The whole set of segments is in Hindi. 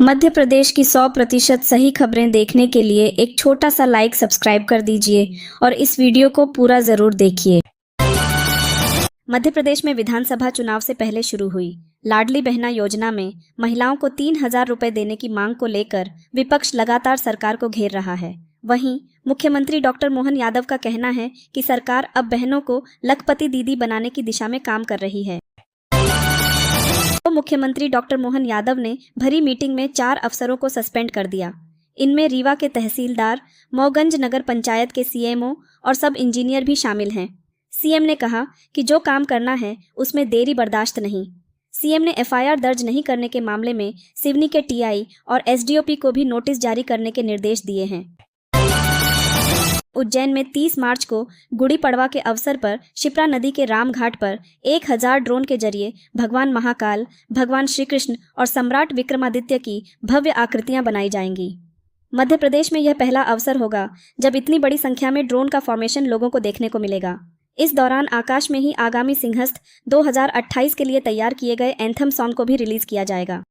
मध्य प्रदेश की 100% सही खबरें देखने के लिए एक छोटा सा लाइक सब्सक्राइब कर दीजिए और इस वीडियो को पूरा जरूर देखिए। मध्य प्रदेश में विधानसभा चुनाव से पहले शुरू हुई लाडली बहना योजना में महिलाओं को 3,000 रुपए देने की मांग को लेकर विपक्ष लगातार सरकार को घेर रहा है। वहीं मुख्यमंत्री डॉक्टर मोहन यादव का कहना है कि सरकार अब बहनों को लखपति दीदी बनाने की दिशा में काम कर रही है। मुख्यमंत्री डॉक्टर मोहन यादव ने भरी मीटिंग में 4 अफसरों को सस्पेंड कर दिया। इनमें रीवा के तहसीलदार, मौगंज नगर पंचायत के सीएमओ और सब इंजीनियर भी शामिल हैं। सीएम ने कहा कि जो काम करना है उसमें देरी बर्दाश्त नहीं। सीएम ने एफआईआर दर्ज नहीं करने के मामले में सिवनी के टीआई और एसडीओपी को भी नोटिस जारी करने के निर्देश दिए हैं। उज्जैन में 30 मार्च को गुड़ी पड़वा के अवसर पर शिप्रा नदी के रामघाट पर 1000 ड्रोन के जरिए भगवान महाकाल, भगवान श्री कृष्ण और सम्राट विक्रमादित्य की भव्य आकृतियां बनाई जाएंगी। मध्य प्रदेश में यह पहला अवसर होगा जब इतनी बड़ी संख्या में ड्रोन का फॉर्मेशन लोगों को देखने को मिलेगा। इस दौरान आकाश में ही आगामी सिंहस्थ 2028 के लिए तैयार किए गए एंथम सॉन्ग को भी रिलीज किया जाएगा।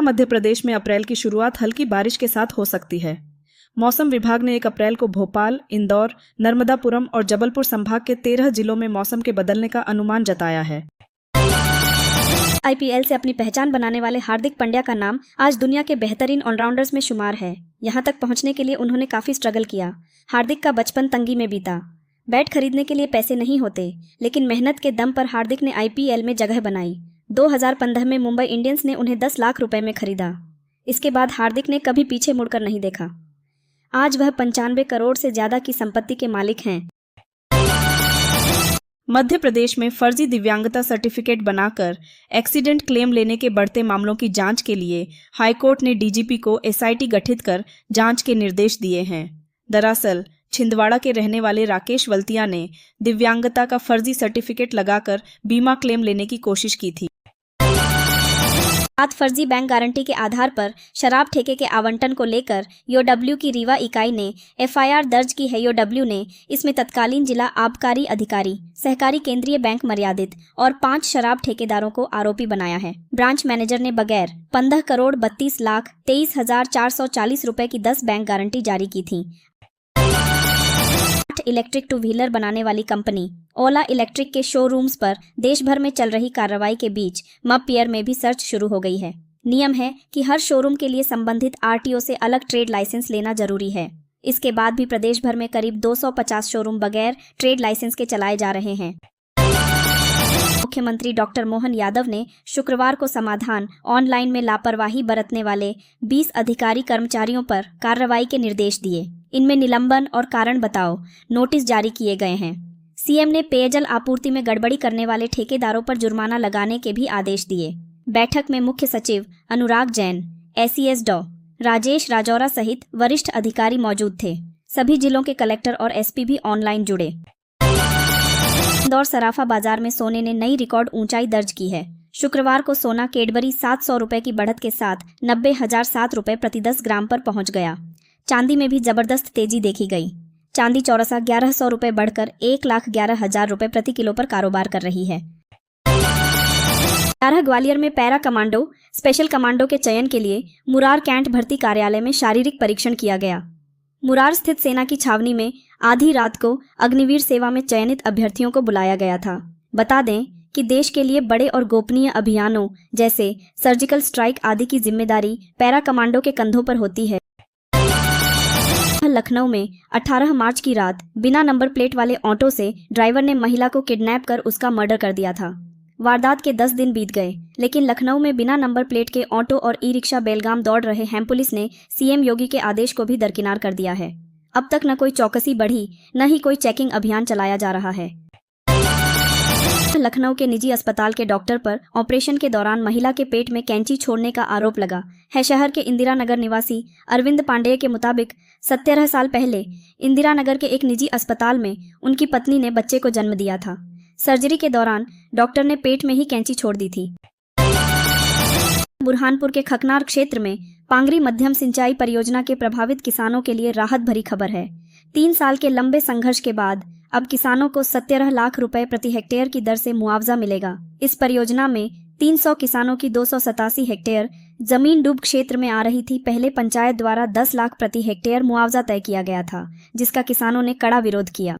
मध्य प्रदेश में अप्रैल की शुरुआत हल्की बारिश के साथ हो सकती है। मौसम विभाग ने 1 अप्रैल को भोपाल, इंदौर, नर्मदापुरम और जबलपुर संभाग के 13 जिलों में मौसम के बदलने का अनुमान जताया है। आईपीएल से अपनी पहचान बनाने वाले हार्दिक पांड्या का नाम आज दुनिया के बेहतरीन ऑलराउंडर्स में शुमार है। यहां तक पहुंचने के लिए उन्होंने काफी स्ट्रगल किया। हार्दिक का बचपन तंगी में बीता। बैट खरीदने के लिए पैसे नहीं होते, लेकिन मेहनत के दम पर हार्दिक ने आईपीएल में जगह बनाई। 2015 में मुंबई इंडियंस ने उन्हें 10 लाख रुपए में खरीदा। इसके बाद हार्दिक ने कभी पीछे मुड़कर नहीं देखा। आज वह 95 करोड़ से ज्यादा की संपत्ति के मालिक हैं। मध्य प्रदेश में फर्जी दिव्यांगता सर्टिफिकेट बनाकर एक्सीडेंट क्लेम लेने के बढ़ते मामलों की जांच के लिए हाईकोर्ट ने डीजीपी को एसआईटी गठित कर जांच के निर्देश दिए हैं। दरअसल छिंदवाड़ा के रहने वाले राकेश वल्तिया ने दिव्यांगता का फर्जी सर्टिफिकेट लगाकर बीमा क्लेम लेने की कोशिश की थी। फर्जी बैंक गारंटी के आधार पर शराब ठेके के आवंटन को लेकर ईओडब्ल्यू की रीवा इकाई ने एफआईआर दर्ज की है। ईओडब्ल्यू ने इसमें तत्कालीन जिला आबकारी अधिकारी, सहकारी केंद्रीय बैंक मर्यादित और 5 शराब ठेकेदारों को आरोपी बनाया है। ब्रांच मैनेजर ने बगैर 15 करोड़ 32 लाख 23,440 रुपए की 10 बैंक गारंटी जारी की थी। इलेक्ट्रिक 2 व्हीलर बनाने वाली कंपनी ओला इलेक्ट्रिक के शोरूम्स पर देश भर में चल रही कार्रवाई के बीच मपीयर में भी सर्च शुरू हो गई है। नियम है कि हर शोरूम के लिए संबंधित आरटीओ से अलग ट्रेड लाइसेंस लेना जरूरी है। इसके बाद भी प्रदेश भर में करीब 250 शोरूम बगैर ट्रेड लाइसेंस के चलाए जा रहे हैं। मुख्यमंत्री डॉक्टर मोहन यादव ने शुक्रवार को समाधान ऑनलाइन में लापरवाही बरतने वाले 20 अधिकारी कर्मचारियों पर कार्रवाई के निर्देश दिए। इनमें निलंबन और कारण बताओ नोटिस जारी किए गए हैं। सीएम ने पेयजल आपूर्ति में गड़बड़ी करने वाले ठेकेदारों पर जुर्माना लगाने के भी आदेश दिए। बैठक में मुख्य सचिव अनुराग जैन, एसीएस डॉ राजेश राजौरा सहित वरिष्ठ अधिकारी मौजूद थे। सभी जिलों के कलेक्टर और एसपी भी ऑनलाइन जुड़े। इंदौर सराफा बाजार में सोने ने नई रिकॉर्ड ऊंचाई दर्ज की है। शुक्रवार को सोना कैडबरी 700 रुपए की बढ़त के साथ 90,007 रुपए प्रति 10 ग्राम पर पहुंच गया। चांदी में भी जबरदस्त तेजी देखी गई। चांदी चौरसा 1100 रुपए बढ़कर 1,11,000 रुपए प्रति किलो पर कारोबार कर रही है। ग्वालियर में पैरा कमांडो, स्पेशल कमांडो के चयन के लिए मुरार कैंट भर्ती कार्यालय में शारीरिक परीक्षण किया गया। मुरार स्थित सेना की छावनी में आधी रात को अग्निवीर सेवा में चयनित अभ्यर्थियों को बुलाया गया था। बता दें कि देश के लिए बड़े और गोपनीय अभियानों जैसे सर्जिकल स्ट्राइक आदि की जिम्मेदारी पैरा कमांडो के कंधों पर होती है। लखनऊ में 18 मार्च की रात बिना नंबर प्लेट वाले ऑटो से ड्राइवर ने महिला को किडनैप कर उसका मर्डर कर दिया था। वारदात के 10 दिन बीत गए, लेकिन लखनऊ में बिना नंबर प्लेट के ऑटो और ई रिक्शा बेलगाम दौड़ रहे हेम पुलिस ने सीएम योगी के आदेश को भी दरकिनार कर दिया है। अब तक न कोई चौकसी बढ़ी, न ही कोई चेकिंग अभियान चलाया जा रहा है। लखनऊ के निजी अस्पताल के डॉक्टर पर ऑपरेशन के दौरान महिला के पेट में कैंची छोड़ने का आरोप लगा है। शहर के इंदिरा नगर निवासी अरविंद पांडेय के मुताबिक 17 साल पहले इंदिरा नगर के एक निजी अस्पताल में उनकी पत्नी ने बच्चे को जन्म दिया था। सर्जरी के दौरान डॉक्टर ने पेट में ही कैंची छोड़ दी थी। बुरहानपुर के खकनार क्षेत्र में पांगरी मध्यम सिंचाई परियोजना के प्रभावित किसानों के लिए राहत भरी खबर है। 3 साल के लंबे संघर्ष के बाद अब किसानों को 17 लाख रुपए प्रति हेक्टेयर की दर से मुआवजा मिलेगा। इस परियोजना में 300 किसानों की 287 हेक्टेयर जमीन डूब क्षेत्र में आ रही थी। पहले पंचायत द्वारा 10 लाख प्रति हेक्टेयर मुआवजा तय किया गया था, जिसका किसानों ने कड़ा विरोध किया।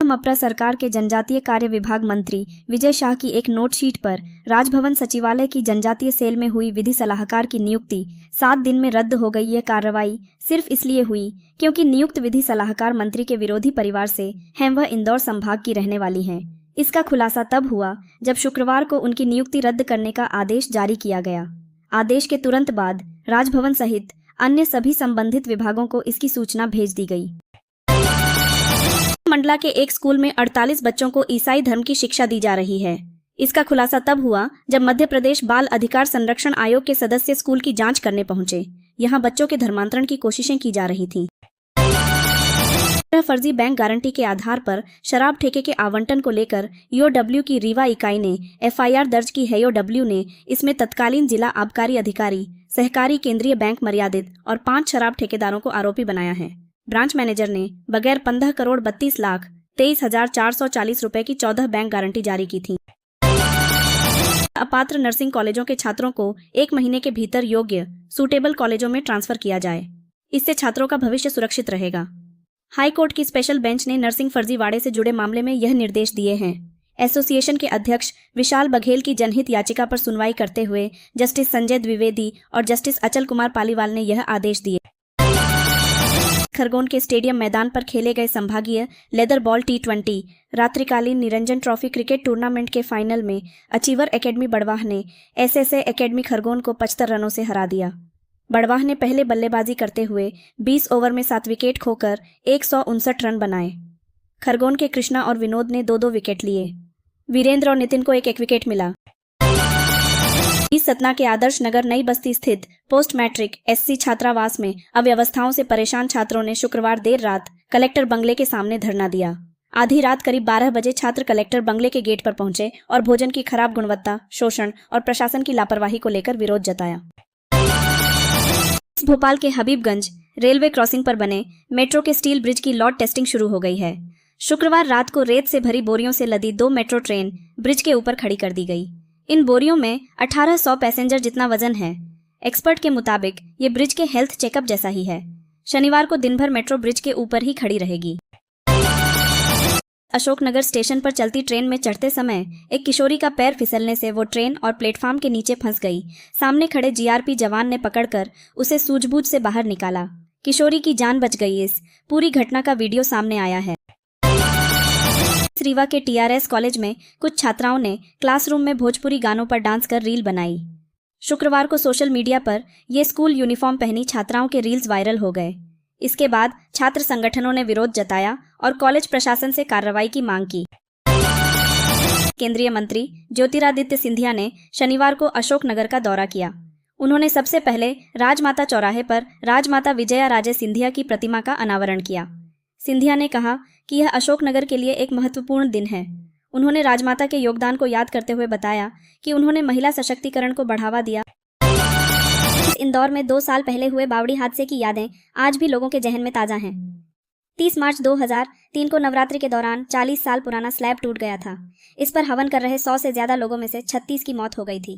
मप्र सरकार के जनजातीय कार्य विभाग मंत्री विजय शाह की एक नोटशीट पर राजभवन सचिवालय की जनजातीय सेल में हुई विधि सलाहकार की नियुक्ति 7 दिन में रद्द हो गई। यह कार्रवाई सिर्फ इसलिए हुई क्योंकि नियुक्त विधि सलाहकार मंत्री के विरोधी परिवार से हैं, वह इंदौर संभाग की रहने वाली हैं। इसका खुलासा तब हुआ जब शुक्रवार को उनकी नियुक्ति रद्द करने का आदेश जारी किया गया। आदेश के तुरंत बाद राजभवन सहित अन्य सभी संबंधित विभागों को इसकी सूचना भेज दी गई। मंडला के एक स्कूल में 48 बच्चों को ईसाई धर्म की शिक्षा दी जा रही है। इसका खुलासा तब हुआ जब मध्य प्रदेश बाल अधिकार संरक्षण आयोग के सदस्य स्कूल की जांच करने पहुंचे। यहां बच्चों के धर्मांतरण की कोशिशें की जा रही थीं। फर्जी बैंक गारंटी के आधार पर शराब ठेके के आवंटन को लेकर ईओडब्ल्यू की रीवा इकाई ने एफआईआर दर्ज की है। ईओडब्ल्यू ने इसमें तत्कालीन जिला आबकारी अधिकारी, सहकारी केंद्रीय बैंक मर्यादित और 5 शराब ठेकेदारों को आरोपी बनाया है। ब्रांच मैनेजर ने बगैर 15 करोड़ 32 लाख 23,440 रुपए की 14 बैंक गारंटी जारी की थी। अपात्र नर्सिंग कॉलेजों के छात्रों को 1 महीने के भीतर योग्य सूटेबल कॉलेजों में ट्रांसफर किया जाए। इससे छात्रों का भविष्य सुरक्षित रहेगा। हाई कोर्ट की स्पेशल बेंच ने नर्सिंग फर्जीवाड़े से जुड़े मामले में यह निर्देश दिए हैं। एसोसिएशन के अध्यक्ष विशाल बघेल की जनहित याचिका पर सुनवाई करते हुए जस्टिस संजय द्विवेदी और जस्टिस अचल कुमार पालीवाल ने यह आदेश दिए। खरगोन के स्टेडियम मैदान पर खेले गए संभागीय लेदर बॉल T20 रात्रिकालीन निरंजन ट्रॉफी क्रिकेट टूर्नामेंट के फाइनल में अचीवर एकेडमी बड़वाह ने एसएसए एकेडमी खरगोन को 75 रनों से हरा दिया। बड़वाह ने पहले बल्लेबाजी करते हुए 20 ओवर में 7 विकेट खोकर 159 रन बनाए। खरगोन के कृष्णा और विनोद ने 2-2 विकेट लिए। वीरेंद्र और नितिन को 1-1 विकेट मिला। सतना के आदर्श नगर नई बस्ती स्थित पोस्ट मैट्रिक एससी छात्रावास में अव्यवस्थाओं से परेशान छात्रों ने शुक्रवार देर रात कलेक्टर बंगले के सामने धरना दिया। आधी रात करीब 12 बजे छात्र कलेक्टर बंगले के गेट पर पहुंचे और भोजन की खराब गुणवत्ता, शोषण और प्रशासन की लापरवाही को लेकर विरोध जताया। भोपाल के हबीबगंज रेलवे क्रॉसिंग पर बने मेट्रो के स्टील ब्रिज की लॉट टेस्टिंग शुरू हो गई है। शुक्रवार रात को रेत से भरी बोरियों से लदी 2 मेट्रो ट्रेन ब्रिज के ऊपर खड़ी कर दी गई। इन बोरियों में 1800 पैसेंजर जितना वजन है। एक्सपर्ट के मुताबिक ये ब्रिज के हेल्थ चेकअप जैसा ही है। शनिवार को दिन भर मेट्रो ब्रिज के ऊपर ही खड़ी रहेगी। अशोकनगर स्टेशन पर चलती ट्रेन में चढ़ते समय एक किशोरी का पैर फिसलने से वो ट्रेन और प्लेटफॉर्म के नीचे फंस गई। सामने खड़े जीआरपी जवान ने पकड़कर उसे सूझबूझ से बाहर निकाला। किशोरी की जान बच गई। इस पूरी घटना का वीडियो सामने आया है। रीवा के टीआरएस कॉलेज में कुछ छात्राओं ने क्लासरूम में भोजपुरी गानों पर डांस कर रील बनाई। शुक्रवार को सोशल मीडिया पर ये स्कूल यूनिफॉर्म पहनी छात्राओं के रील्स वायरल हो गए। इसके बाद छात्र संगठनों ने विरोध जताया और कॉलेज प्रशासन से कार्रवाई की मांग की। केंद्रीय मंत्री ज्योतिरादित्य सिंधिया ने शनिवार को अशोकनगर का दौरा किया। उन्होंने सबसे पहले राजमाता चौराहे पर राजमाता विजया राजे सिंधिया की प्रतिमा का अनावरण किया। सिंधिया ने कहा कि यह अशोकनगर के लिए एक महत्वपूर्ण दिन है। उन्होंने राजमाता के योगदान को याद करते हुए बताया कि उन्होंने महिला सशक्तिकरण को बढ़ावा दिया। इंदौर में 2 साल पहले हुए बावड़ी हादसे की यादें आज भी लोगों के जहन में ताज़ा हैं। 30 मार्च 2003 को नवरात्रि के दौरान 40 साल पुराना स्लैब टूट गया था। इस पर हवन कर रहे 100 से ज्यादा लोगों में से 36 की मौत हो गई थी।